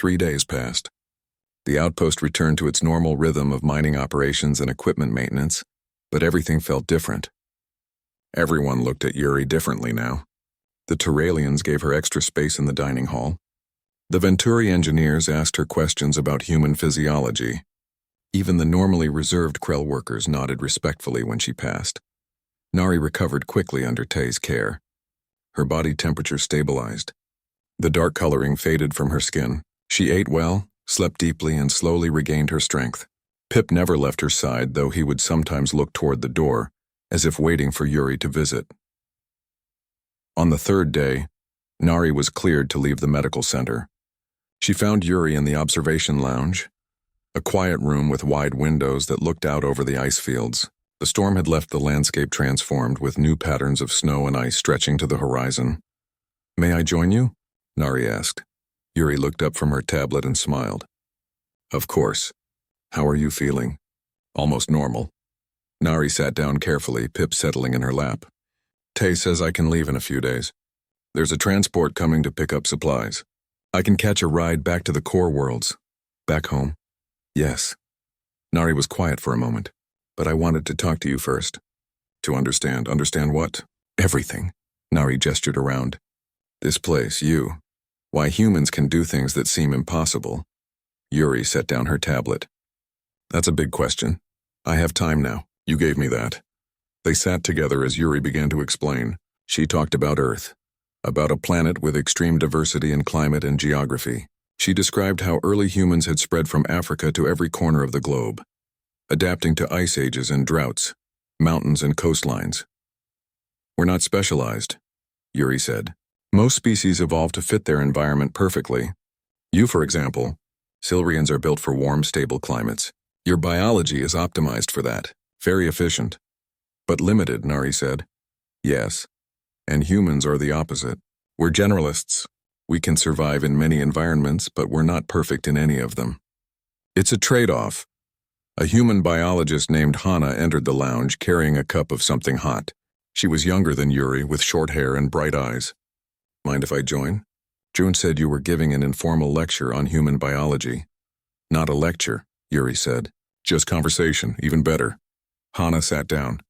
3 days passed. The outpost returned to its normal rhythm of mining operations and equipment maintenance, but everything felt different. Everyone looked at Yuri differently now. The Terralians gave her extra space in the dining hall. The Venturi engineers asked her questions about human physiology. Even the normally reserved Krell workers nodded respectfully when she passed. Nari recovered quickly under Tay's care. Her body temperature stabilized. The dark coloring faded from her skin. She ate well, slept deeply, and slowly regained her strength. Pip never left her side, though he would sometimes look toward the door, as if waiting for Yuri to visit. On the third day, Nari was cleared to leave the medical center. She found Yuri in the observation lounge, a quiet room with wide windows that looked out over the ice fields. The storm had left the landscape transformed, with new patterns of snow and ice stretching to the horizon. "May I join you?" Nari asked. Yuri looked up from her tablet and smiled. "Of course. How are you feeling?" "Almost normal." Nari sat down carefully, Pip settling in her lap. "Tay says I can leave in a few days. There's a transport coming to pick up supplies. I can catch a ride back to the core worlds." "Back home?" "Yes." Nari was quiet for a moment. "But I wanted to talk to you first." "To understand. Understand what?" "Everything." Nari gestured around. "This place, you. Why humans can do things that seem impossible." Yuri set down her tablet. "That's a big question. I have time now. You gave me that." They sat together as Yuri began to explain. She talked about Earth, about a planet with extreme diversity in climate and geography. She described how early humans had spread from Africa to every corner of the globe, adapting to ice ages and droughts, mountains and coastlines. "We're not specialized," Yuri said. "Most species evolve to fit their environment perfectly. You, for example, Silurians are built for warm, stable climates. Your biology is optimized for that. Very efficient. But limited," Nari said. "Yes. And humans are the opposite. We're generalists. We can survive in many environments, but we're not perfect in any of them. It's a trade-off." A human biologist named Hana entered the lounge carrying a cup of something hot. She was younger than Yuri, with short hair and bright eyes. "Mind if I join?" "June said you were giving an informal lecture on human biology." "Not a lecture," Yuri said. "Just conversation, even better." Hana sat down.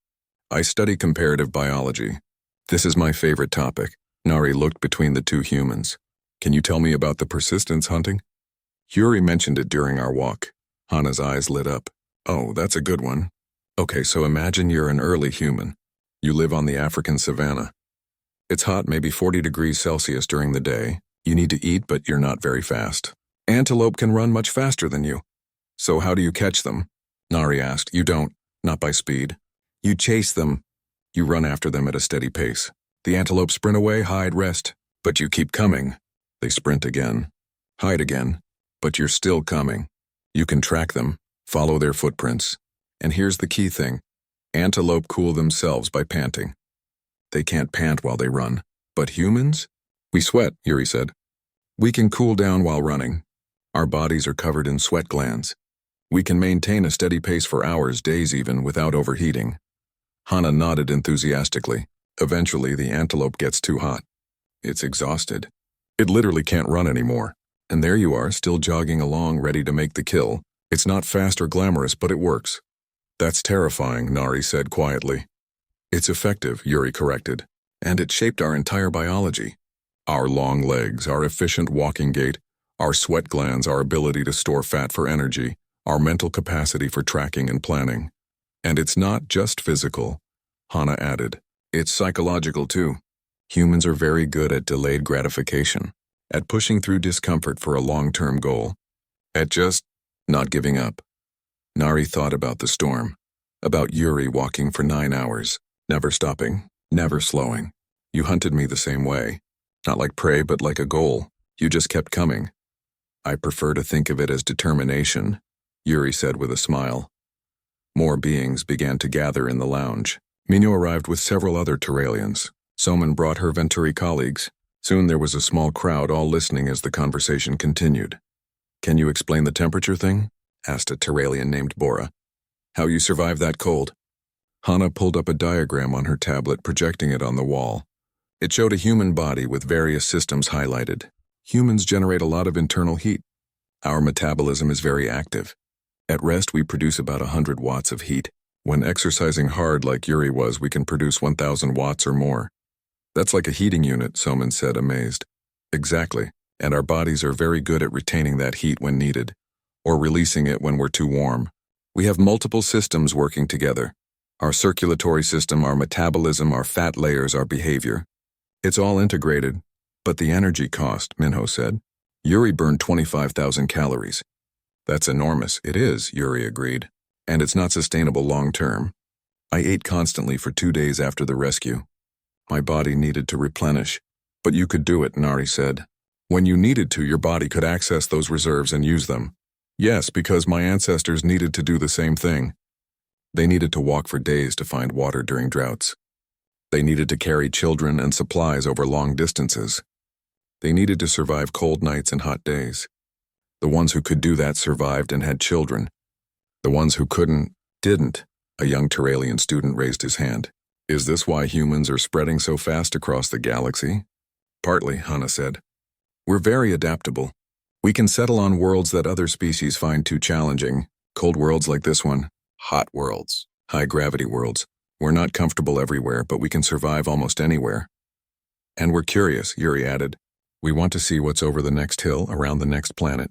"I study comparative biology. This is my favorite topic." Nari looked between the two humans. "Can you tell me about the persistence hunting?" "Yuri mentioned it during our walk." Hana's eyes lit up. "Oh, that's a good one. Okay, so imagine you're an early human. You live on the African savanna. It's hot, maybe 40 degrees Celsius during the day. You need to eat, but you're not very fast. Antelope can run much faster than you. So how do you catch them?" Nari asked. "You don't. Not by speed. You chase them. You run after them at a steady pace. The antelope sprint away, hide, rest. But you keep coming. They sprint again. Hide again. But you're still coming. You can track them, follow their footprints. And here's the key thing. Antelope cool themselves by panting. They can't pant while they run. But humans? We sweat," Yuri said. "We can cool down while running. Our bodies are covered in sweat glands. We can maintain a steady pace for hours, days even, without overheating." Hana nodded enthusiastically. "Eventually, the antelope gets too hot. It's exhausted. It literally can't run anymore. And there you are, still jogging along, ready to make the kill. It's not fast or glamorous, but it works." "That's terrifying," Nari said quietly. "It's effective," Yuri corrected. "And it shaped our entire biology. Our long legs, our efficient walking gait, our sweat glands, our ability to store fat for energy, our mental capacity for tracking and planning. And it's not just physical," Hana added. "It's psychological too. Humans are very good at delayed gratification, at pushing through discomfort for a long-term goal, at just not giving up." Nari thought about the storm, about Yuri walking for 9 hours, never stopping, never slowing. "You hunted me the same way. Not like prey, but like a goal. You just kept coming." "I prefer to think of it as determination," Yuri said with a smile. More beings began to gather in the lounge. Minu arrived with several other Terralians. Soman brought her Venturi colleagues. Soon there was a small crowd, all listening as the conversation continued. "Can you explain the temperature thing?" asked a Terralian named Bora. "How you survive that cold?" Hana pulled up a diagram on her tablet, projecting it on the wall. It showed a human body with various systems highlighted. Humans generate a lot of internal heat. Our metabolism is very active. At rest, we produce about 100 watts of heat. When exercising hard like Yuri was, we can produce 1,000 watts or more. That's like a heating unit, Soman said, amazed. Exactly, and our bodies are very good at retaining that heat when needed, or releasing it when we're too warm. We have multiple systems working together. Our circulatory system, our metabolism, our fat layers, our behavior. It's all integrated. But the energy cost, Minho said. Yuri burned 25,000 calories. That's enormous. It is, Yuri agreed. And it's not sustainable long term. I ate constantly for 2 days after the rescue. My body needed to replenish. But you could do it, Nari said. When you needed to, your body could access those reserves and use them. Yes, because my ancestors needed to do the same thing. They needed to walk for days to find water during droughts. They needed to carry children and supplies over long distances. They needed to survive cold nights and hot days. The ones who could do that survived and had children. The ones who couldn't, didn't. A young Terralian student raised his hand. Is this why humans are spreading so fast across the galaxy? Partly, Hana said. We're very adaptable. We can settle on worlds that other species find too challenging. Cold worlds like this one. Hot worlds. High-gravity worlds. We're not comfortable everywhere, but we can survive almost anywhere. And we're curious, Yuri added. We want to see what's over the next hill, around the next planet.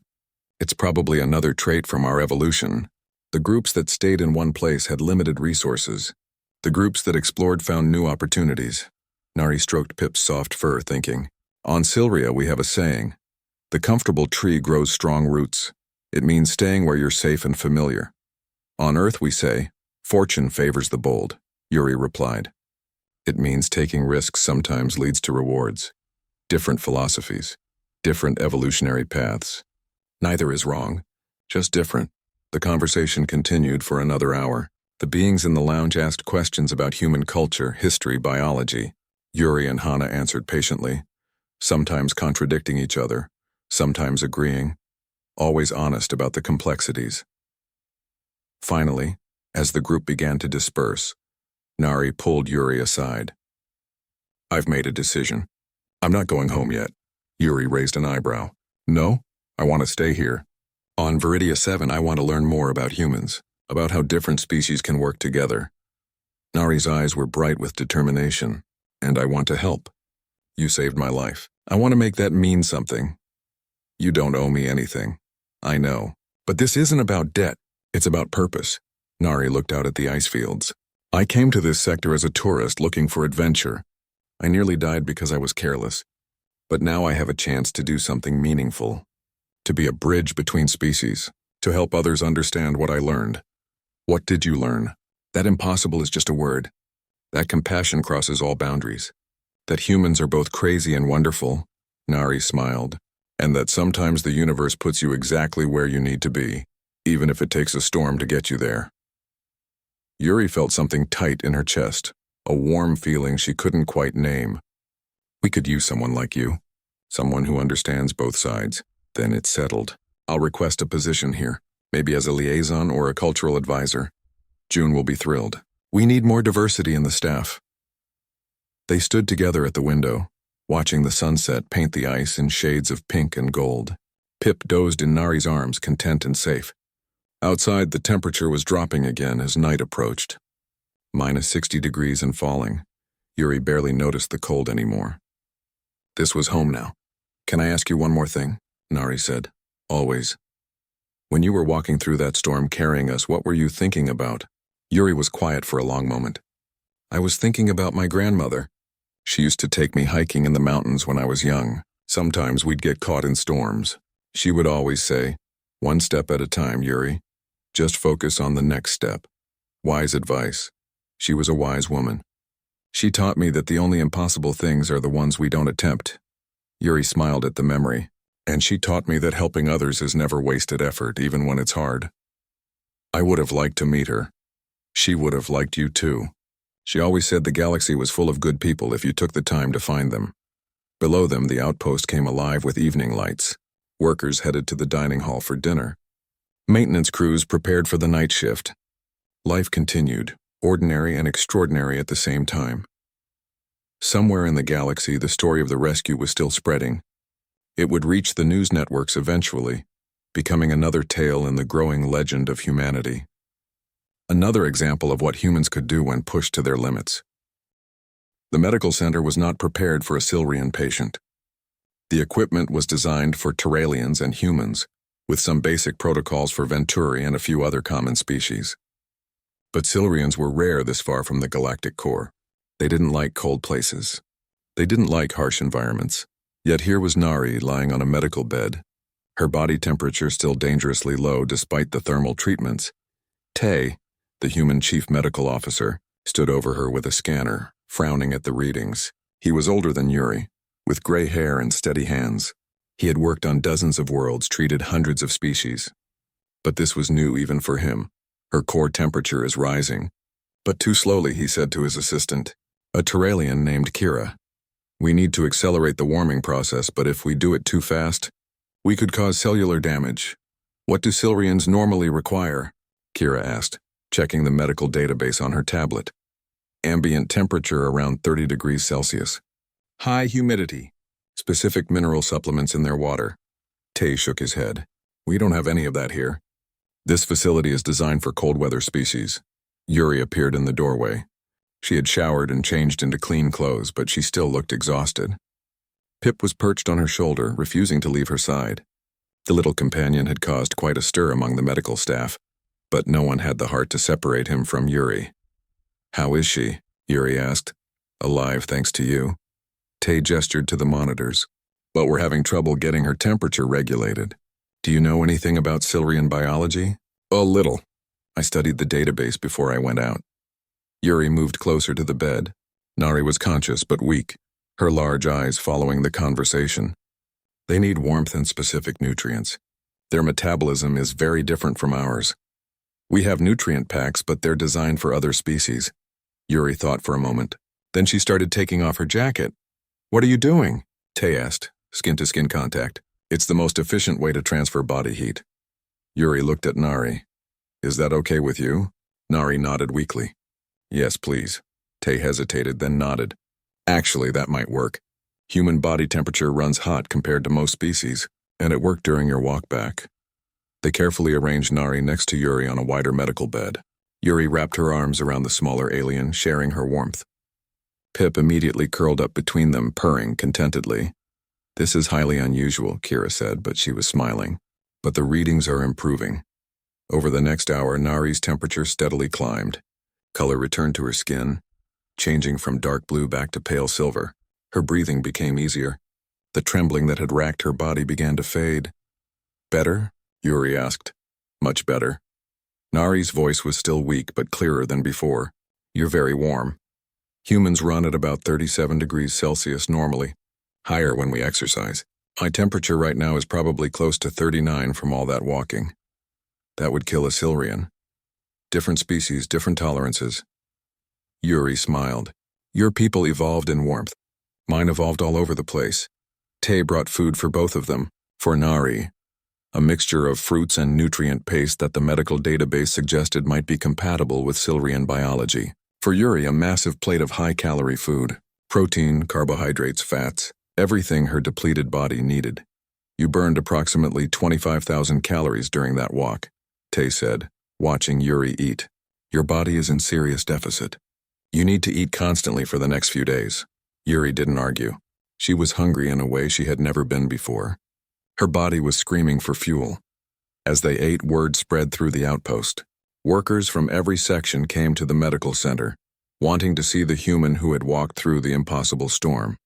It's probably another trait from our evolution. The groups that stayed in one place had limited resources. The groups that explored found new opportunities. Nari stroked Pip's soft fur, thinking. On Silria, we have a saying. The comfortable tree grows strong roots. It means staying where you're safe and familiar. On Earth, we say, fortune favors the bold, Yuri replied. It means taking risks sometimes leads to rewards. Different philosophies. Different evolutionary paths. Neither is wrong, just different. The conversation continued for another hour. The beings in the lounge asked questions about human culture, history, biology. Yuri and Hana answered patiently, sometimes contradicting each other, sometimes agreeing, always honest about the complexities. Finally, as the group began to disperse, Nari pulled Yuri aside. I've made a decision. I'm not going home yet. Yuri raised an eyebrow. No, I want to stay here. On Viridia 7, I want to learn more about humans, about how different species can work together. Nari's eyes were bright with determination, and I want to help. You saved my life. I want to make that mean something. You don't owe me anything. I know. But this isn't about debt. It's about purpose. Nari looked out at the ice fields. I came to this sector as a tourist looking for adventure. I nearly died because I was careless. But now I have a chance to do something meaningful. To be a bridge between species. To help others understand what I learned. What did you learn? That impossible is just a word. That compassion crosses all boundaries. That humans are both crazy and wonderful. Nari smiled. And that sometimes the universe puts you exactly where you need to be, even if it takes a storm to get you there. Yuri felt something tight in her chest, a warm feeling she couldn't quite name. We could use someone like you, someone who understands both sides. Then it's settled. I'll request a position here, maybe as a liaison or a cultural advisor. June will be thrilled. We need more diversity in the staff. They stood together at the window, watching the sunset paint the ice in shades of pink and gold. Pip dozed in Nari's arms, content and safe. Outside, the temperature was dropping again as night approached. -60 degrees and falling. Yuri barely noticed the cold anymore. This was home now. Can I ask you one more thing? Nari said. Always. When you were walking through that storm carrying us, what were you thinking about? Yuri was quiet for a long moment. I was thinking about my grandmother. She used to take me hiking in the mountains when I was young. Sometimes we'd get caught in storms. She would always say, one step at a time, Yuri. Just focus on the next step. Wise advice. She was a wise woman. She taught me that the only impossible things are the ones we don't attempt. Yuri smiled at the memory. And she taught me that helping others is never wasted effort, even when it's hard. I would have liked to meet her. She would have liked you too. She always said the galaxy was full of good people if you took the time to find them. Below them, the outpost came alive with evening lights. Workers headed to the dining hall for dinner. Maintenance crews prepared for the night shift. Life continued, ordinary and extraordinary at the same time. Somewhere in the galaxy, the story of the rescue was still spreading. It would reach the news networks eventually, becoming another tale in the growing legend of humanity. Another example of what humans could do when pushed to their limits. The medical center was not prepared for a Silurian patient. The equipment was designed for Terralians and humans, with some basic protocols for Venturi and a few other common species. But Silurians were rare this far from the galactic core. They didn't like cold places. They didn't like harsh environments. Yet here was Nari lying on a medical bed, her body temperature still dangerously low despite the thermal treatments. Tay, the human chief medical officer, stood over her with a scanner, frowning at the readings. He was older than Yuri, with gray hair and steady hands. He had worked on dozens of worlds, treated hundreds of species. But this was new even for him. Her core temperature is rising. But too slowly, he said to his assistant, a Terralian named Kira. We need to accelerate the warming process, but if we do it too fast, we could cause cellular damage. What do Silurians normally require? Kira asked, checking the medical database on her tablet. Ambient temperature around 30 degrees Celsius. High humidity. Specific mineral supplements in their water. Tay shook his head. We don't have any of that here. This facility is designed for cold weather species. Yuri appeared in the doorway. She had showered and changed into clean clothes, but she still looked exhausted. Pip was perched on her shoulder, refusing to leave her side. The little companion had caused quite a stir among the medical staff, but no one had the heart to separate him from Yuri. How is she? Yuri asked. Alive, thanks to you. Tay gestured to the monitors. But we're having trouble getting her temperature regulated. Do you know anything about Silurian biology? A little. I studied the database before I went out. Yuri moved closer to the bed. Nari was conscious but weak, her large eyes following the conversation. They need warmth and specific nutrients. Their metabolism is very different from ours. We have nutrient packs, but they're designed for other species. Yuri thought for a moment. Then she started taking off her jacket. What are you doing? Tay asked, skin-to-skin contact. It's the most efficient way to transfer body heat. Yuri looked at Nari. Is that okay with you? Nari nodded weakly. Yes, please. Tay hesitated, then nodded. Actually, that might work. Human body temperature runs hot compared to most species, and it worked during your walk back. They carefully arranged Nari next to Yuri on a wider medical bed. Yuri wrapped her arms around the smaller alien, sharing her warmth. Pip immediately curled up between them, purring contentedly. This is highly unusual, Kira said, but she was smiling. But the readings are improving. Over the next hour, Nari's temperature steadily climbed. Color returned to her skin, changing from dark blue back to pale silver. Her breathing became easier. The trembling that had racked her body began to fade. Better? Yuri asked. Much better. Nari's voice was still weak but clearer than before. You're very warm. Humans run at about 37 degrees Celsius normally, higher when we exercise. My temperature right now is probably close to 39 from all that walking. That would kill a Silurian. Different species, different tolerances. Yuri smiled. Your people evolved in warmth. Mine evolved all over the place. Tay brought food for both of them. For Nari, a mixture of fruits and nutrient paste that the medical database suggested might be compatible with Silurian biology. For Yuri, a massive plate of high-calorie food. Protein, carbohydrates, fats, everything her depleted body needed. You burned approximately 25,000 calories during that walk, Tay said, watching Yuri eat. Your body is in serious deficit. You need to eat constantly for the next few days. Yuri didn't argue. She was hungry in a way she had never been before. Her body was screaming for fuel. As they ate, word spread through the outpost. Workers from every section came to the medical center, wanting to see the human who had walked through the impossible storm.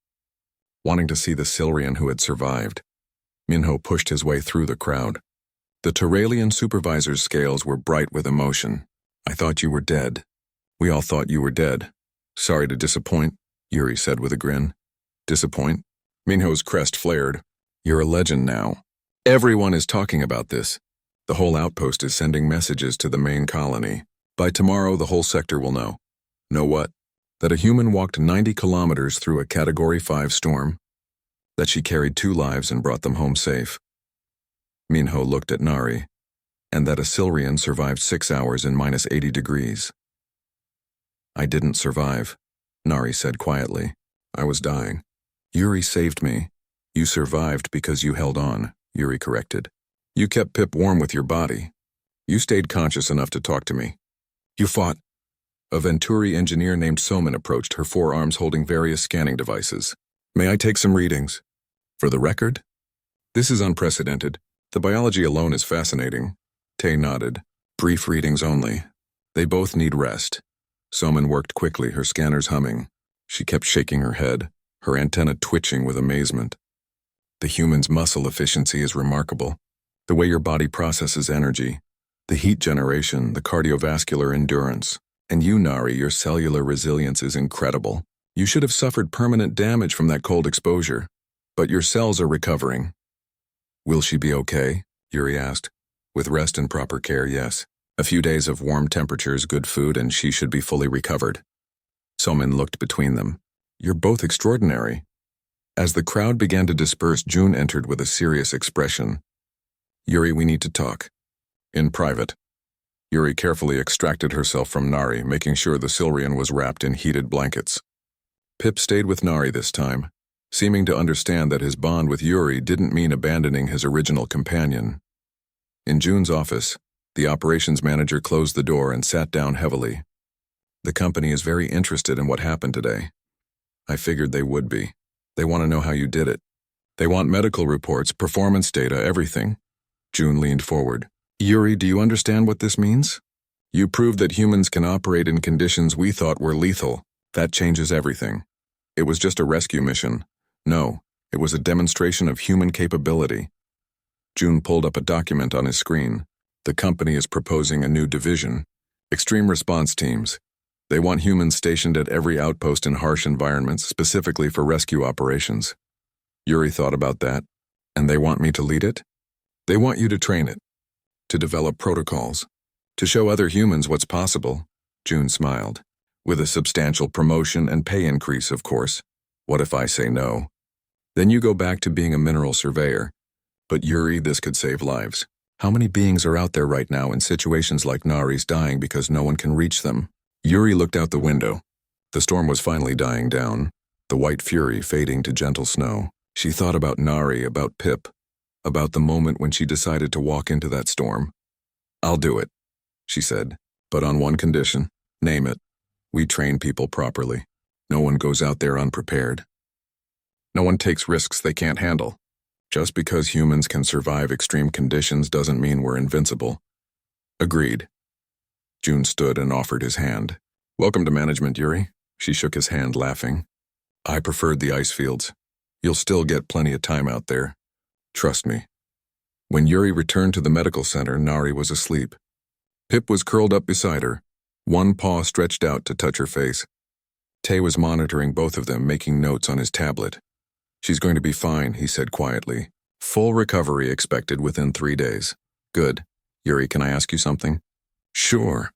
Wanting to see the Silurian who had survived. Minho pushed his way through the crowd. The Terralian supervisor's scales were bright with emotion. I thought you were dead. We all thought you were dead. Sorry to disappoint, Yuri said with a grin. Disappoint? Minho's crest flared. You're a legend now. Everyone is talking about this. The whole outpost is sending messages to the main colony. By tomorrow, the whole sector will know. Know what? That a human walked 90 kilometers through a Category 5 storm. That she carried 2 lives and brought them home safe. Minho looked at Nari. And that a Silurian survived 6 hours in minus 80 degrees. I didn't survive, Nari said quietly. I was dying. Yuri saved me. You survived because you held on, Yuri corrected. You kept Pip warm with your body. You stayed conscious enough to talk to me. You fought. A Venturi engineer named Soman approached, her forearms holding various scanning devices. May I take some readings? For the record? This is unprecedented. The biology alone is fascinating. Tay nodded. Brief readings only. They both need rest. Soman worked quickly, her scanners humming. She kept shaking her head, her antenna twitching with amazement. The human's muscle efficiency is remarkable. The way your body processes energy, the heat generation, the cardiovascular endurance. And you, Nari, your cellular resilience is incredible. You should have suffered permanent damage from that cold exposure. But your cells are recovering. Will she be okay? Yuri asked. With rest and proper care, yes. A few days of warm temperatures, good food, and she should be fully recovered. Soman looked between them. You're both extraordinary. As the crowd began to disperse, June entered with a serious expression. Yuri, we need to talk. In private. Yuri carefully extracted herself from Nari, making sure the Silrian was wrapped in heated blankets. Pip stayed with Nari this time, seeming to understand that his bond with Yuri didn't mean abandoning his original companion. In June's office, the operations manager closed the door and sat down heavily. The company is very interested in what happened today. I figured they would be. They want to know how you did it. They want medical reports, performance data, everything. June leaned forward. Yuri, do you understand what this means? You proved that humans can operate in conditions we thought were lethal. That changes everything. It was just a rescue mission. No, it was a demonstration of human capability. June pulled up a document on his screen. The company is proposing a new division. Extreme response teams. They want humans stationed at every outpost in harsh environments, specifically for rescue operations. Yuri thought about that. And they want me to lead it? They want you to train it. To develop protocols. To show other humans what's possible. June smiled. With a substantial promotion and pay increase, of course. What if I say no? Then you go back to being a mineral surveyor. But Yuri, this could save lives. How many beings are out there right now in situations like Nari's dying because no one can reach them? Yuri looked out the window. The storm was finally dying down, the white fury fading to gentle snow. She thought about Nari, about Pip, about the moment when she decided to walk into that storm. I'll do it, she said, but on one condition. Name it. We train people properly. No one goes out there unprepared. No one takes risks they can't handle. Just because humans can survive extreme conditions doesn't mean we're invincible. Agreed. June stood and offered his hand. Welcome to management, Yuri. She shook his hand, laughing. I preferred the ice fields. You'll still get plenty of time out there. Trust me. When Yuri returned to the medical center, Nari was asleep. Pip was curled up beside her, one paw stretched out to touch her face. Tay was monitoring both of them, making notes on his tablet. She's going to be fine, he said quietly. Full recovery expected within 3 days. Good. Yuri, can I ask you something? Sure.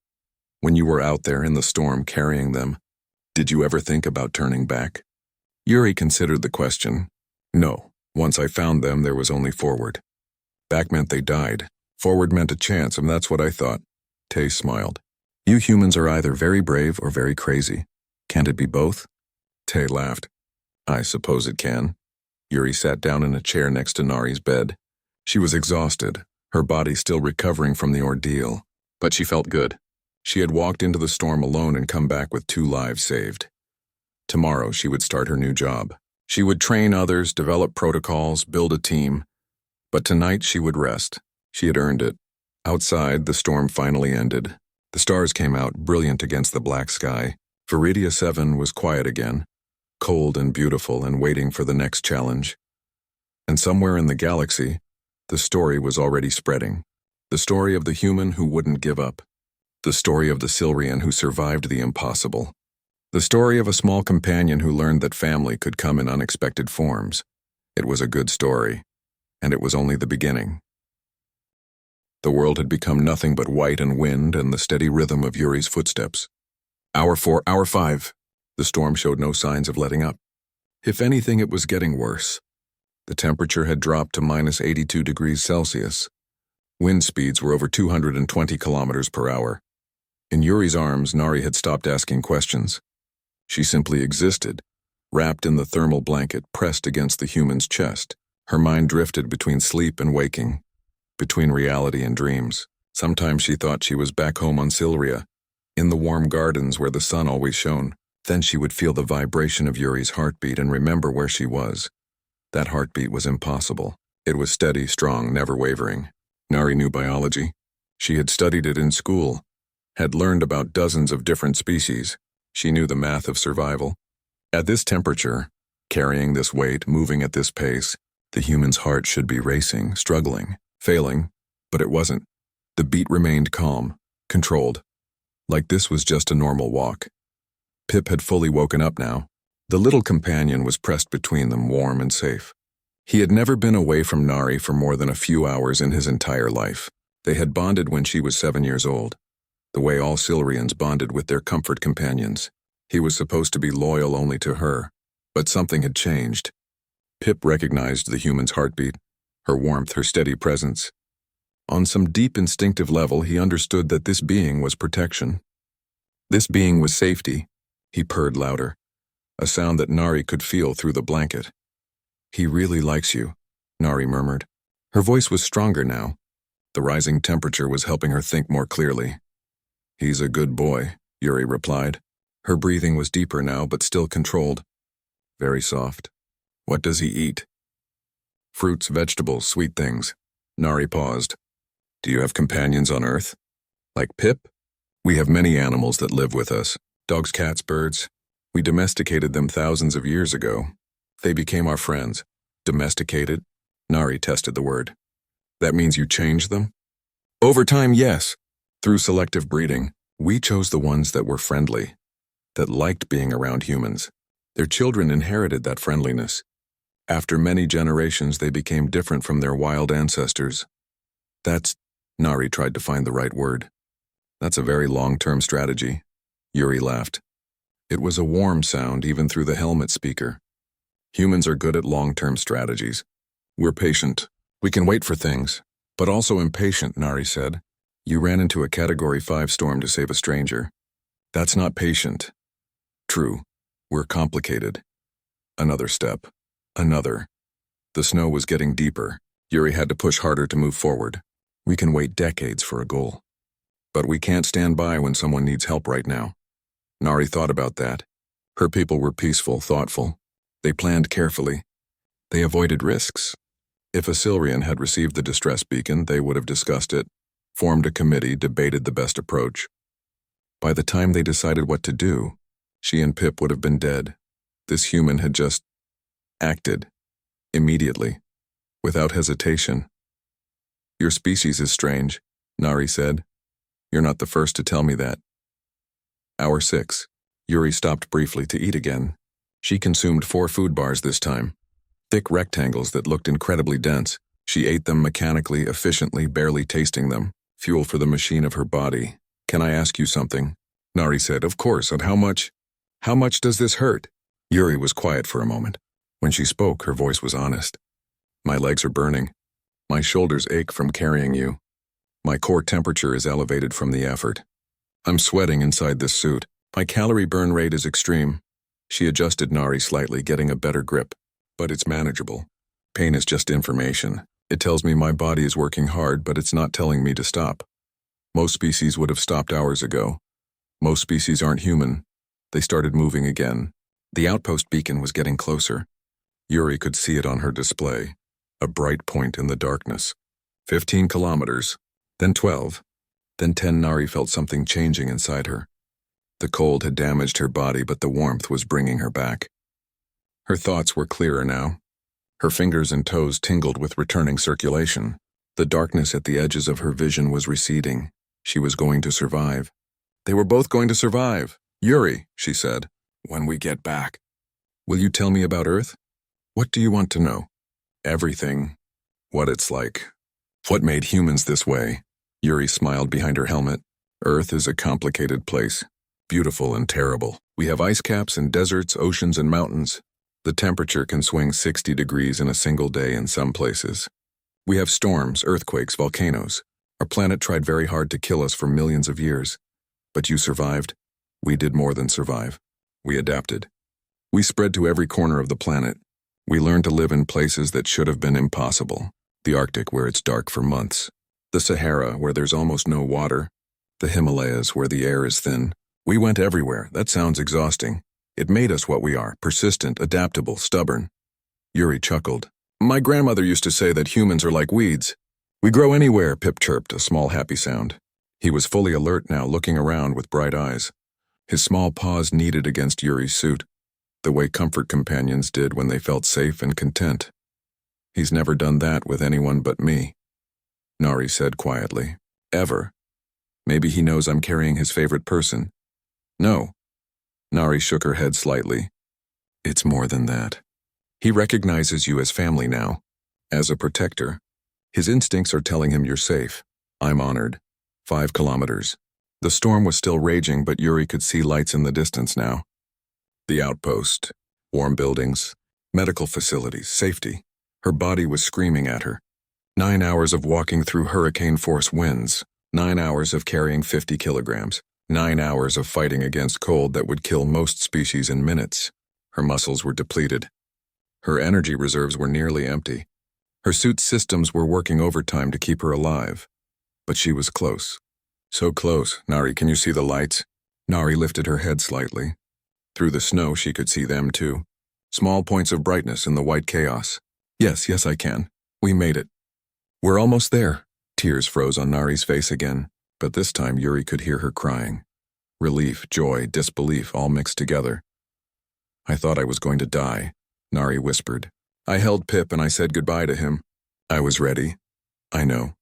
When you were out there in the storm carrying them, did you ever think about turning back? Yuri considered the question. No. Once I found them, there was only forward. Back meant they died. Forward meant a chance, and that's what I thought. Tay smiled. You humans are either very brave or very crazy. Can't it be both? Tay laughed. I suppose it can. Yuri sat down in a chair next to Nari's bed. She was exhausted, her body still recovering from the ordeal. But she felt good. She had walked into the storm alone and come back with 2 lives saved. Tomorrow she would start her new job. She would train others, develop protocols, build a team. But tonight she would rest. She had earned it. Outside, the storm finally ended. The stars came out, brilliant against the black sky. Viridia 7 was quiet again, cold and beautiful and waiting for the next challenge. And somewhere in the galaxy, the story was already spreading. The story of the human who wouldn't give up. The story of the Silrian who survived the impossible. The story of a small companion who learned that family could come in unexpected forms. It was a good story, and it was only the beginning. The world had become nothing but white and wind and the steady rhythm of Yuri's footsteps. Hour 4, hour 5. The storm showed no signs of letting up. If anything, it was getting worse. The temperature had dropped to minus 82 degrees Celsius. Wind speeds were over 220 kilometers per hour. In Yuri's arms, Nari had stopped asking questions. She simply existed, wrapped in the thermal blanket pressed against the human's chest. Her mind drifted between sleep and waking, between reality and dreams. Sometimes she thought she was back home on Silria, in the warm gardens where the sun always shone. Then she would feel the vibration of Yuri's heartbeat and remember where she was. That heartbeat was impossible. It was steady, strong, never wavering. Nari knew biology. She had studied it in school, had learned about dozens of different species. She knew the math of survival. At this temperature, carrying this weight, moving at this pace, the human's heart should be racing, struggling, failing, but it wasn't. The beat remained calm, controlled, like this was just a normal walk. Pip had fully woken up now. The little companion was pressed between them, warm and safe. He had never been away from Nari for more than a few hours in his entire life. They had bonded when she was 7 years old, the way all Silurians bonded with their comfort companions. He was supposed to be loyal only to her, but something had changed. Pip recognized the human's heartbeat, her warmth, her steady presence. On some deep instinctive level, he understood that this being was protection. This being was safety. He purred louder, a sound that Nari could feel through the blanket. "He really likes you," Nari murmured. Her voice was stronger now. The rising temperature was helping her think more clearly. "He's a good boy," Yuri replied. Her breathing was deeper now, but still controlled. Very soft. "What does he eat?" "Fruits, vegetables, sweet things." Nari paused. "Do you have companions on Earth? Like Pip?" "We have many animals that live with us. Dogs, cats, birds. We domesticated them thousands of years ago. They became our friends." "Domesticated?" Nari tested the word. "That means you changed them?" "Over time, yes. Through selective breeding, we chose the ones that were friendly, that liked being around humans. Their children inherited that friendliness. After many generations, they became different from their wild ancestors. That's..." Nari tried to find the right word. "That's a very long-term strategy." Yuri laughed. It was a warm sound even through the helmet speaker. "Humans are good at long-term strategies. We're patient. We can wait for things, but also impatient," Nari said. "You ran into a Category 5 storm to save a stranger. That's not patient." "True. We're complicated." Another step. Another. The snow was getting deeper. Yuri had to push harder to move forward. "We can wait decades for a goal. But we can't stand by when someone needs help right now." Nari thought about that. Her people were peaceful, thoughtful. They planned carefully. They avoided risks. If a Silurian had received the distress beacon, they would have discussed it, formed a committee, debated the best approach. By the time they decided what to do, she and Pip would have been dead. This human had just acted, immediately, without hesitation. "Your species is strange," Nari said. "You're not the first to tell me that." Hour 6. Yuri stopped briefly to eat again. She consumed 4 food bars this time. Thick rectangles that looked incredibly dense. She ate them mechanically, efficiently, barely tasting them. Fuel for the machine of her body. "Can I ask you something?" Nari said. "Of course, and how much? How much does this hurt?" Yuri was quiet for a moment. When she spoke, her voice was honest. "My legs are burning. My shoulders ache from carrying you. My core temperature is elevated from the effort. I'm sweating inside this suit. My calorie burn rate is extreme." She adjusted Nari slightly, getting a better grip. "But it's manageable. Pain is just information. It tells me my body is working hard, but it's not telling me to stop. Most species would have stopped hours ago. Most species aren't human." They started moving again. The outpost beacon was getting closer. Yuri could see it on her display, a bright point in the darkness. 15 kilometers, then 12, then 10. Nari felt something changing inside her. The cold had damaged her body, but the warmth was bringing her back. Her thoughts were clearer now. Her fingers and toes tingled with returning circulation. The darkness at the edges of her vision was receding. She was going to survive. They were both going to survive. "Yuri," she said, "when we get back, will you tell me about Earth? What do you want to know?" "Everything. What it's like. What made humans this way?" Yuri smiled behind her helmet. "Earth is a complicated place, beautiful and terrible. We have ice caps and deserts, oceans and mountains. The temperature can swing 60 degrees in a single day in some places. We have storms, earthquakes, volcanoes. Our planet tried very hard to kill us for millions of years. But you survived. We did more than survive. We adapted. We spread to every corner of the planet. We learned to live in places that should have been impossible. The Arctic, where it's dark for months. The Sahara, where there's almost no water. The Himalayas, where the air is thin. We went everywhere. That sounds exhausting. It made us what we are, persistent, adaptable, stubborn. Yuri chuckled. My grandmother used to say that humans are like weeds. We grow anywhere, Pip chirped, a small happy sound. He was fully alert now, looking around with bright eyes. His small paws kneaded against Yuri's suit, the way comfort companions did when they felt safe and content. He's never done that with anyone but me, Nari said quietly. Ever. Maybe he knows I'm carrying his favorite person. No. Nari shook her head slightly. It's more than that. He recognizes you as family now, as a protector. His instincts are telling him you're safe. I'm honored. 5 kilometers. The storm was still raging, but Yuri could see lights in the distance now. The outpost, warm buildings, medical facilities, safety. Her body was screaming at her. 9 hours of walking through hurricane-force winds, 9 hours of carrying 50 kilograms, 9 hours of fighting against cold that would kill most species in minutes. Her muscles were depleted. Her energy reserves were nearly empty. Her suit's systems were working overtime to keep her alive. But she was close. So close. Nari, can you see the lights? Nari lifted her head slightly. Through the snow, she could see them too. Small points of brightness in the white chaos. Yes, I can. We made it. We're almost there. Tears froze on Nari's face again, but this time Yuri could hear her crying. Relief, joy, disbelief, all mixed together. I thought I was going to die, Nari whispered. I held Pip and I said goodbye to him. I was ready. I know.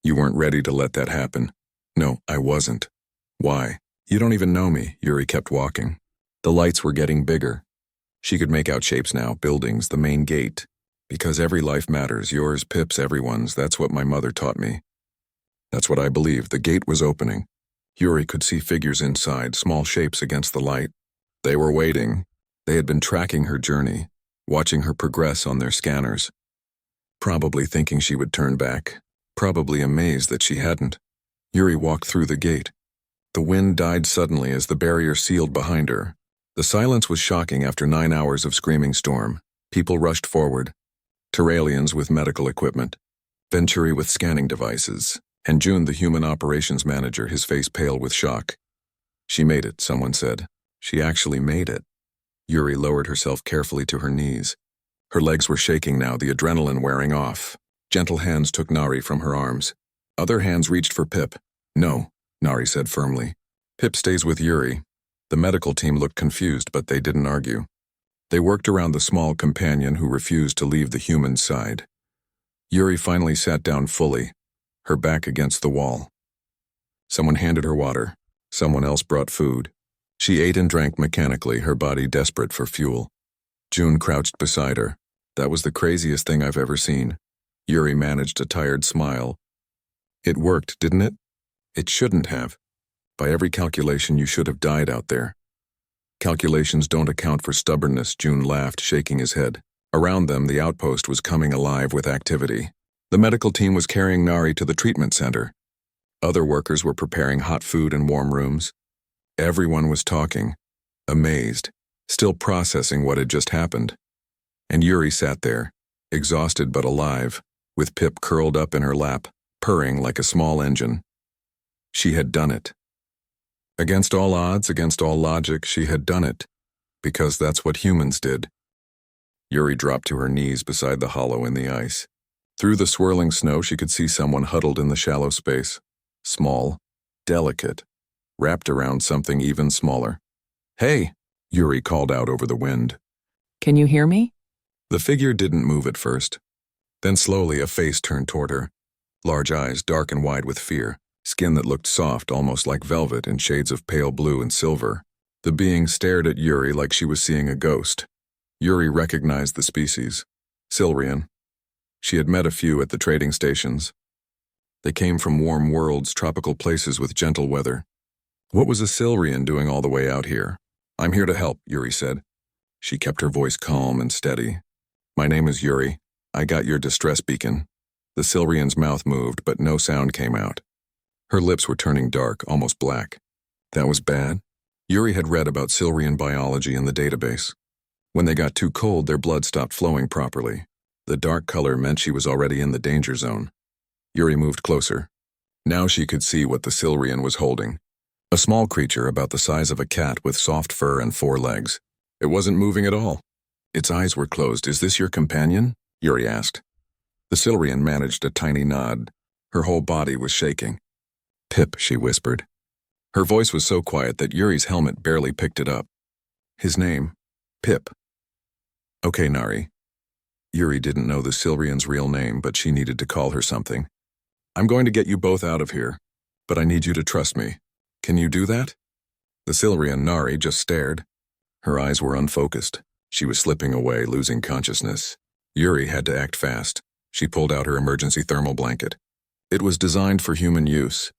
You weren't ready to let that happen. No, I wasn't. Why? You don't even know me, Yuri kept walking. The lights were getting bigger. She could make out shapes now, buildings, the main gate. Because every life matters, yours, Pip's, everyone's, that's what my mother taught me. That's what I believed. The gate was opening. Yuri could see figures inside, small shapes against the light. They were waiting. They had been tracking her journey, watching her progress on their scanners. Probably thinking she would turn back, probably amazed that she hadn't. Yuri walked through the gate. The wind died suddenly as the barrier sealed behind her. The silence was shocking after 9 hours of screaming storm. People rushed forward. Terralians with medical equipment, Venturi with scanning devices, and June, the human operations manager, his face pale with shock. She made it, someone said. She actually made it. Yuri lowered herself carefully to her knees. Her legs were shaking now, the adrenaline wearing off. Gentle hands took Nari from her arms. Other hands reached for Pip. No, Nari said firmly. Pip stays with Yuri. The medical team looked confused, but they didn't argue. They worked around the small companion who refused to leave the human side. Yuri finally sat down fully, her back against the wall. Someone handed her water. Someone else brought food. She ate and drank mechanically, her body desperate for fuel. June crouched beside her. That was the craziest thing I've ever seen. Yuri managed a tired smile. It worked, didn't it? It shouldn't have. By every calculation, you should have died out there. Calculations don't account for stubbornness, June laughed, shaking his head. Around them, the outpost was coming alive with activity. The medical team was carrying Nari to the treatment center. Other workers were preparing hot food in warm rooms. Everyone was talking, amazed, still processing what had just happened. And Yuri sat there, exhausted but alive, with Pip curled up in her lap, purring like a small engine. She had done it. Against all odds, against all logic, she had done it, because that's what humans did. Yuri dropped to her knees beside the hollow in the ice. Through the swirling snow, she could see someone huddled in the shallow space. Small, delicate, wrapped around something even smaller. Hey, Yuri called out over the wind. Can you hear me? The figure didn't move at first. Then slowly a face turned toward her. Large eyes, dark and wide with fear. Skin that looked soft, almost like velvet, in shades of pale blue and silver. The being stared at Yuri like she was seeing a ghost. Yuri recognized the species. Silurian. She had met a few at the trading stations. They came from warm worlds, tropical places with gentle weather. What was a Silurian doing all the way out here? I'm here to help, Yuri said. She kept her voice calm and steady. My name is Yuri. I got your distress beacon. The Silurian's mouth moved, but no sound came out. Her lips were turning dark, almost black. That was bad. Yuri had read about Silurian biology in the database. When they got too cold, their blood stopped flowing properly. The dark color meant she was already in the danger zone. Yuri moved closer. Now she could see what the Silurian was holding. A small creature about the size of a cat with soft fur and 4 legs. It wasn't moving at all. Its eyes were closed. "Is this your companion?" Yuri asked. The Silurian managed a tiny nod. Her whole body was shaking. "Pip," she whispered. Her voice was so quiet that Yuri's helmet barely picked it up. His name, Pip. "Okay, Nari." Yuri didn't know the Silurian's real name, but she needed to call her something. "I'm going to get you both out of here, but I need you to trust me. Can you do that?" The Silurian, Nari, just stared. Her eyes were unfocused. She was slipping away, losing consciousness. Yuri had to act fast. She pulled out her emergency thermal blanket. It was designed for human use,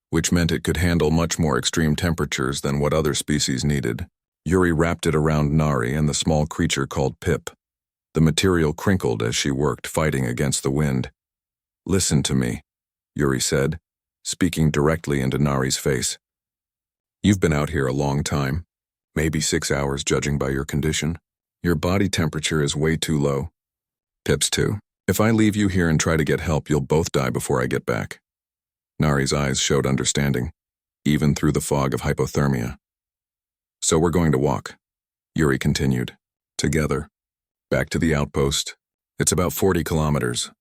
which meant it could handle much more extreme temperatures than what other species needed. Yuri wrapped it around Nari and the small creature called Pip. The material crinkled as she worked, fighting against the wind. "Listen to me," Yuri said, speaking directly into Nari's face. "You've been out here a long time, maybe 6 hours judging by your condition. Your body temperature is way too low. Pip's too. If I leave you here and try to get help, you'll both die before I get back." Nari's eyes showed understanding, even through the fog of hypothermia. "So we're going to walk," Yuri continued. "Together. Back to the outpost. It's about 40 kilometers.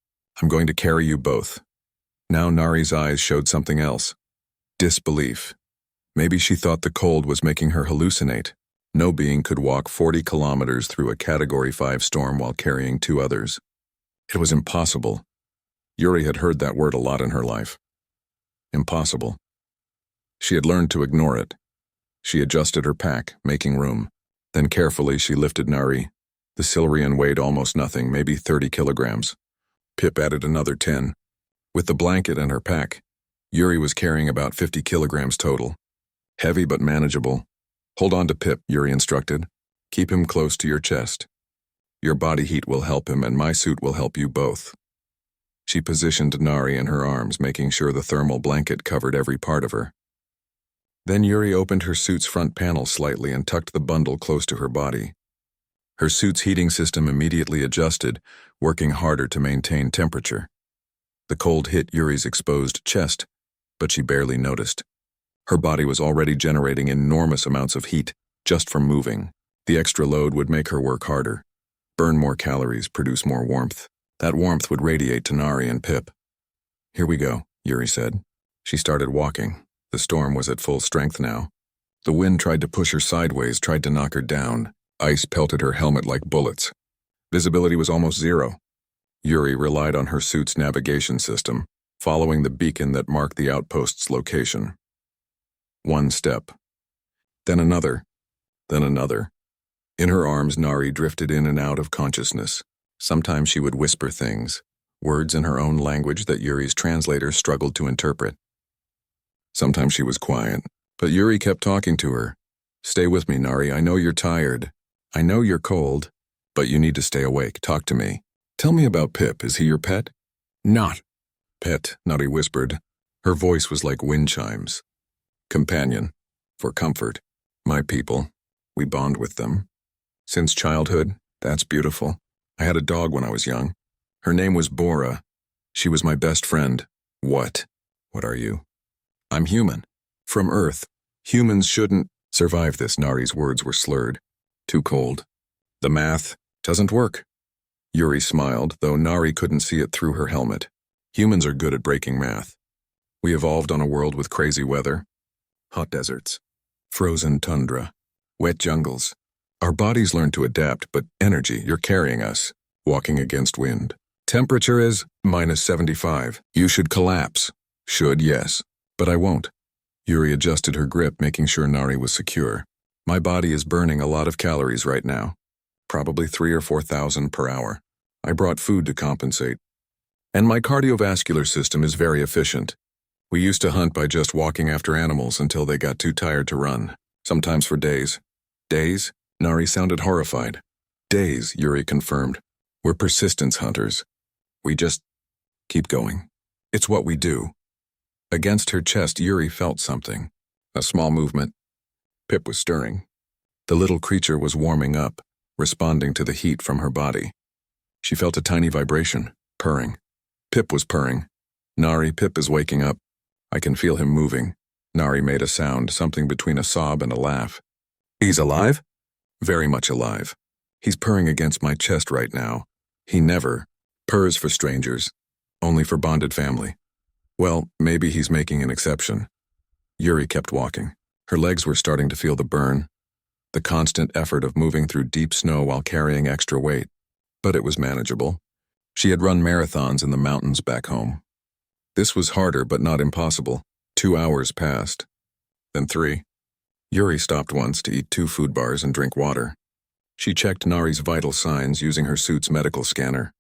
I'm going to carry you both." Now Nari's eyes showed something else. Disbelief. Maybe she thought the cold was making her hallucinate. No being could walk 40 kilometers through a Category 5 storm while carrying 2 others. It was impossible. Yuri had heard that word a lot in her life. Impossible. She had learned to ignore it. She adjusted her pack, making room. Then carefully she lifted Nari. The Silurian weighed almost nothing, maybe 30 kilograms. Pip added another 10. With the blanket and her pack, Yuri was carrying about 50 kilograms total. Heavy but manageable. "Hold on to Pip," Yuri instructed. "Keep him close to your chest. Your body heat will help him, and my suit will help you both." She positioned Nari in her arms, making sure the thermal blanket covered every part of her. Then Yuri opened her suit's front panel slightly and tucked the bundle close to her body. Her suit's heating system immediately adjusted, working harder to maintain temperature. The cold hit Yuri's exposed chest, but she barely noticed. Her body was already generating enormous amounts of heat just from moving. The extra load would make her work harder, burn more calories, produce more warmth. That warmth would radiate to Nari and Pip. "Here we go," Yuri said. She started walking. The storm was at full strength now. The wind tried to push her sideways, tried to knock her down. Ice pelted her helmet like bullets. Visibility was almost zero. Yuri relied on her suit's navigation system, following the beacon that marked the outpost's location. One step. Then another. Then another. In her arms, Nari drifted in and out of consciousness. Sometimes she would whisper things, words in her own language that Yuri's translator struggled to interpret. Sometimes she was quiet, but Yuri kept talking to her. "Stay with me, Nari. I know you're tired. I know you're cold, but you need to stay awake. Talk to me. Tell me about Pip. Is he your pet?" "Not pet," Nari whispered. Her voice was like wind chimes. "Companion. For comfort. My people. We bond with them. Since childhood. That's beautiful. I had a dog when I was young. Her name was Bora. She was my best friend." "What? What are you?" "I'm human. From Earth. Humans shouldn't survive this." Nari's words were slurred. "Too cold. The math doesn't work." Yuri smiled, though Nari couldn't see it through her helmet. "Humans are good at breaking math. We evolved on a world with crazy weather. Hot deserts. Frozen tundra. Wet jungles. Our bodies learn to adapt, but energy, you're carrying us. Walking against wind. Temperature is -75. You should collapse." "Should, yes. But I won't." Yuri adjusted her grip, making sure Nari was secure. "My body is burning a lot of calories right now. Probably 3,000 or 4,000 per hour. I brought food to compensate. And my cardiovascular system is very efficient. We used to hunt by just walking after animals until they got too tired to run, sometimes for days." "Days?" Nari sounded horrified. "Days," Yuri confirmed. "We're persistence hunters. We just keep going. It's what we do." Against her chest, Yuri felt something. A small movement. Pip was stirring. The little creature was warming up, responding to the heat from her body. She felt a tiny vibration, purring. Pip was purring. Nari, Pip is waking up. I can feel him moving. Nari made a sound, something between a sob and a laugh. He's alive? Very much alive. He's purring against my chest right now. He never purrs for strangers, only for bonded family. Well, maybe he's making an exception. Yuri kept walking. Her legs were starting to feel the burn, the constant effort of moving through deep snow while carrying extra weight. But it was manageable. She had run marathons in the mountains back home. This was harder but not impossible. 2 hours passed. Then 3. Yuri stopped once to eat 2 food bars and drink water. She checked Nari's vital signs using her suit's medical scanner.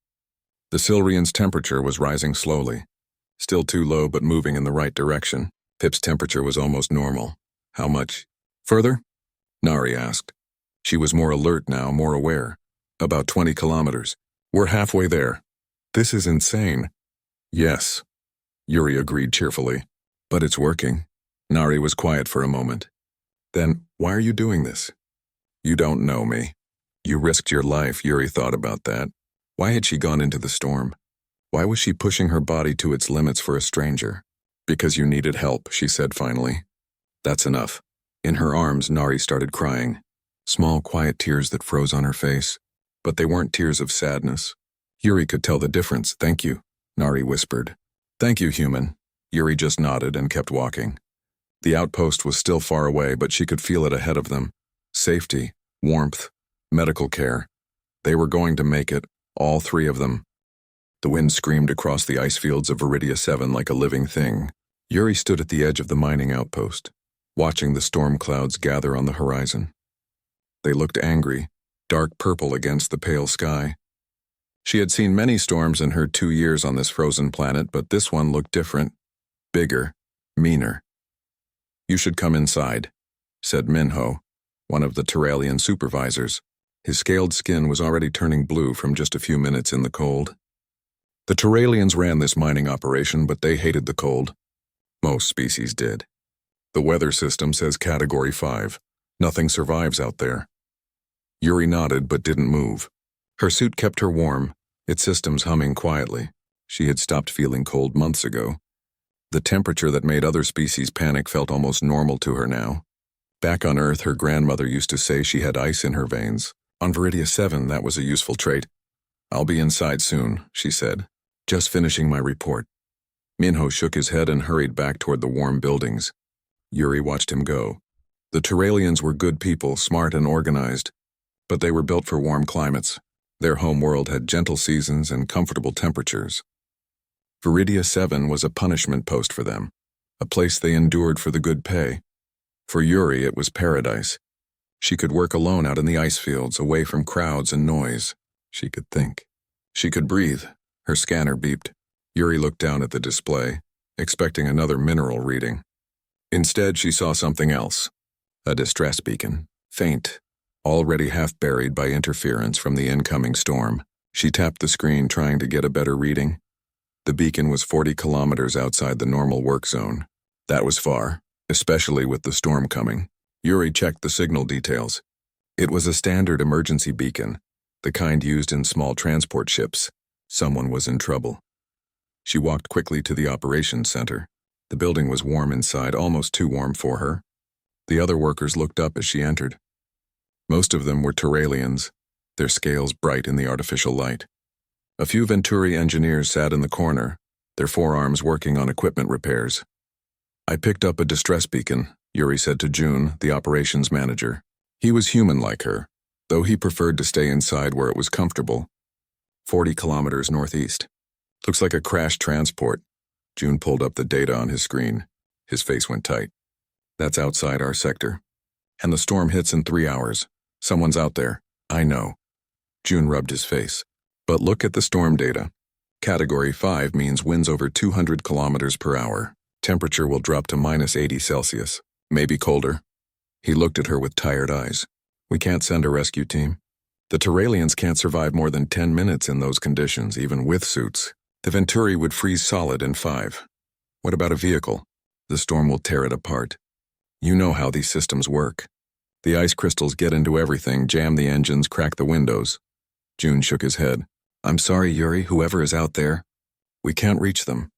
The Silrian's temperature was rising slowly. Still too low but moving in the right direction. Pip's temperature was almost normal. How much further? Nari asked. She was more alert now, more aware. About 20 kilometers. We're halfway there. This is insane. Yes, Yuri agreed cheerfully. But it's working. Nari was quiet for a moment. Then, why are you doing this? You don't know me. You risked your life. Yuri thought about that. Why had she gone into the storm? Why was she pushing her body to its limits for a stranger? Because you needed help, she said finally. That's enough. In her arms, Nari started crying. Small, quiet tears that froze on her face. But they weren't tears of sadness. Yuri could tell the difference. Thank you, Nari whispered. Thank you, human. Yuri just nodded and kept walking. The outpost was still far away, but she could feel it ahead of them. Safety, warmth, medical care. They were going to make it, all 3 of them. The wind screamed across the ice fields of Viridia 7 like a living thing. Yuri stood at the edge of the mining outpost, watching the storm clouds gather on the horizon. They looked angry, dark purple against the pale sky. She had seen many storms in her 2 years on this frozen planet, but this one looked different, bigger, meaner. You should come inside, said Minho, one of the Terralian supervisors. His scaled skin was already turning blue from just a few minutes in the cold. The Terralians ran this mining operation, but they hated the cold. Most species did. The weather system says Category 5. Nothing survives out there. Yuri nodded but didn't move. Her suit kept her warm, its systems humming quietly. She had stopped feeling cold months ago. The temperature that made other species panic felt almost normal to her now. Back on Earth, her grandmother used to say she had ice in her veins. On Viridia 7, that was a useful trait. I'll be inside soon, she said. Just finishing my report. Minho shook his head and hurried back toward the warm buildings. Yuri watched him go. The Terralians were good people, smart and organized. But they were built for warm climates. Their home world had gentle seasons and comfortable temperatures. Viridia 7 was a punishment post for them, a place they endured for the good pay. For Yuri, it was paradise. She could work alone out in the ice fields, away from crowds and noise. She could think. She could breathe. Her scanner beeped. Yuri looked down at the display, expecting another mineral reading. Instead, she saw something else. A distress beacon, faint, already half buried by interference from the incoming storm. She tapped the screen, trying to get a better reading. The beacon was 40 kilometers outside the normal work zone. That was far, especially with the storm coming. Yuri checked the signal details. It was a standard emergency beacon, the kind used in small transport ships. Someone was in trouble. She walked quickly to the operations center. The building was warm inside, almost too warm for her. The other workers looked up as she entered. Most of them were Terralians, their scales bright in the artificial light. A few Venturi engineers sat in the corner, their forearms working on equipment repairs. I picked up a distress beacon, Yuri said to June, the operations manager. He was human like her, though he preferred to stay inside where it was comfortable. 40 kilometers northeast. Looks like a crashed transport. June pulled up the data on his screen. His face went tight. That's outside our sector. And the storm hits in 3 hours. Someone's out there. I know. June rubbed his face. But look at the storm data. Category 5 means winds over 200 kilometers per hour. Temperature will drop to minus 80 Celsius. Maybe colder. He looked at her with tired eyes. We can't send a rescue team. The Terralians can't survive more than 10 minutes in those conditions, even with suits. The Venturi would freeze solid in 5. What about a vehicle? The storm will tear it apart. You know how these systems work. The ice crystals get into everything, jam the engines, crack the windows. June shook his head. I'm sorry, Yuri, whoever is out there. We can't reach them.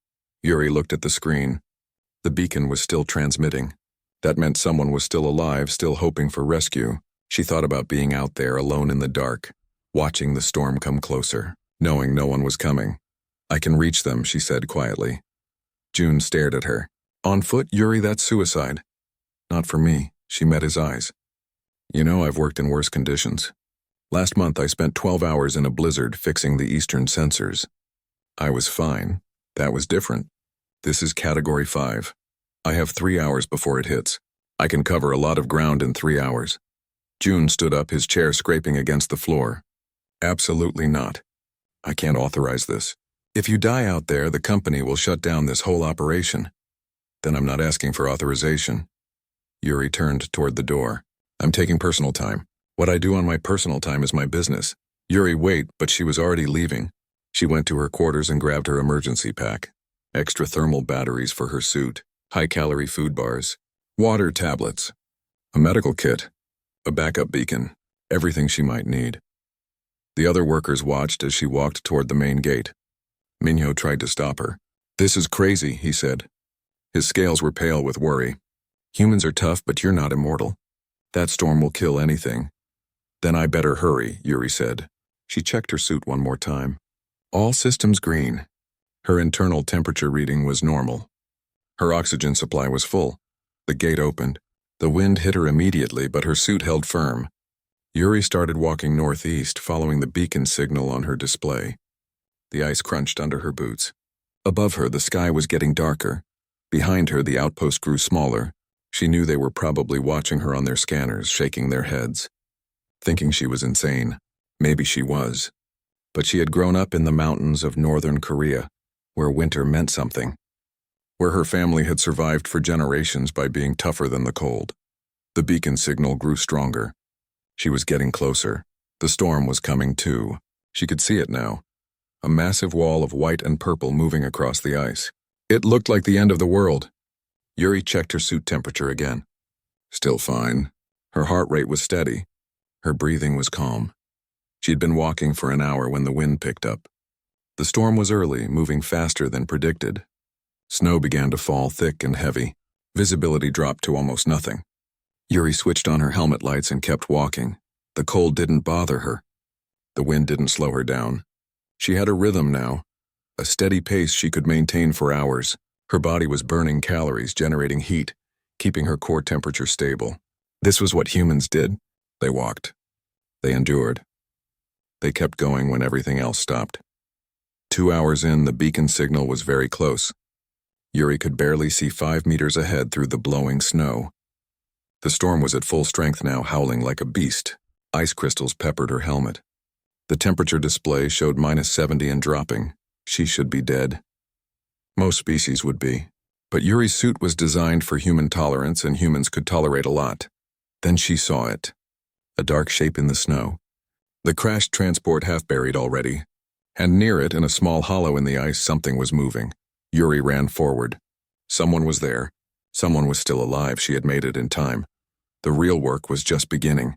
Yuri looked at the screen. The beacon was still transmitting. That meant someone was still alive, still hoping for rescue. She thought about being out there alone in the dark, watching the storm come closer, knowing no one was coming. I can reach them, she said quietly. June stared at her. On foot, Yuri, that's suicide. Not for me, she met his eyes. You know, I've worked in worse conditions. Last month I spent 12 hours in a blizzard fixing the eastern sensors. I was fine. That was different. This is Category 5. I have 3 hours before it hits. I can cover a lot of ground in 3 hours. June stood up, his chair scraping against the floor. Absolutely not. I can't authorize this. If you die out there, the company will shut down this whole operation. Then I'm not asking for authorization. Yuri turned toward the door. I'm taking personal time. What I do on my personal time is my business. Yuri, wait, but she was already leaving. She went to her quarters and grabbed her emergency pack. Extra thermal batteries for her suit, high-calorie food bars, water tablets, a medical kit, a backup beacon, everything she might need. The other workers watched as she walked toward the main gate. Minho tried to stop her. This is crazy, he said. His scales were pale with worry. Humans are tough, but you're not immortal. That storm will kill anything. Then I better hurry, Yuri said. She checked her suit one more time. All systems green. Her internal temperature reading was normal. Her oxygen supply was full. The gate opened. The wind hit her immediately, but her suit held firm. Yuri started walking northeast, following the beacon signal on her display. The ice crunched under her boots. Above her, the sky was getting darker. Behind her, the outpost grew smaller. She knew they were probably watching her on their scanners, shaking their heads. Thinking she was insane. Maybe she was. But she had grown up in the mountains of northern Korea, where winter meant something. Where her family had survived for generations by being tougher than the cold. The beacon signal grew stronger. She was getting closer. The storm was coming too. She could see it now. A massive wall of white and purple moving across the ice. It looked like the end of the world. Yuri checked her suit temperature again. Still fine. Her heart rate was steady. Her breathing was calm. She'd been walking for an hour when the wind picked up. The storm was early, moving faster than predicted. Snow began to fall thick and heavy. Visibility dropped to almost nothing. Yuri switched on her helmet lights and kept walking. The cold didn't bother her. The wind didn't slow her down. She had a rhythm now, a steady pace she could maintain for hours. Her body was burning calories, generating heat, keeping her core temperature stable. This was what humans did. They walked. They endured. They kept going when everything else stopped. 2 hours in, the beacon signal was very close. Yuri could barely see 5 meters ahead through the blowing snow. The storm was at full strength now, howling like a beast. Ice crystals peppered her helmet. The temperature display showed -70 and dropping. She should be dead. Most species would be. But Yuri's suit was designed for human tolerance, and humans could tolerate a lot. Then she saw it. A dark shape in the snow. The crashed transport half buried already. And near it, in a small hollow in the ice, something was moving. Yuri ran forward. Someone was there. Someone was still alive. She had made it in time. The real work was just beginning.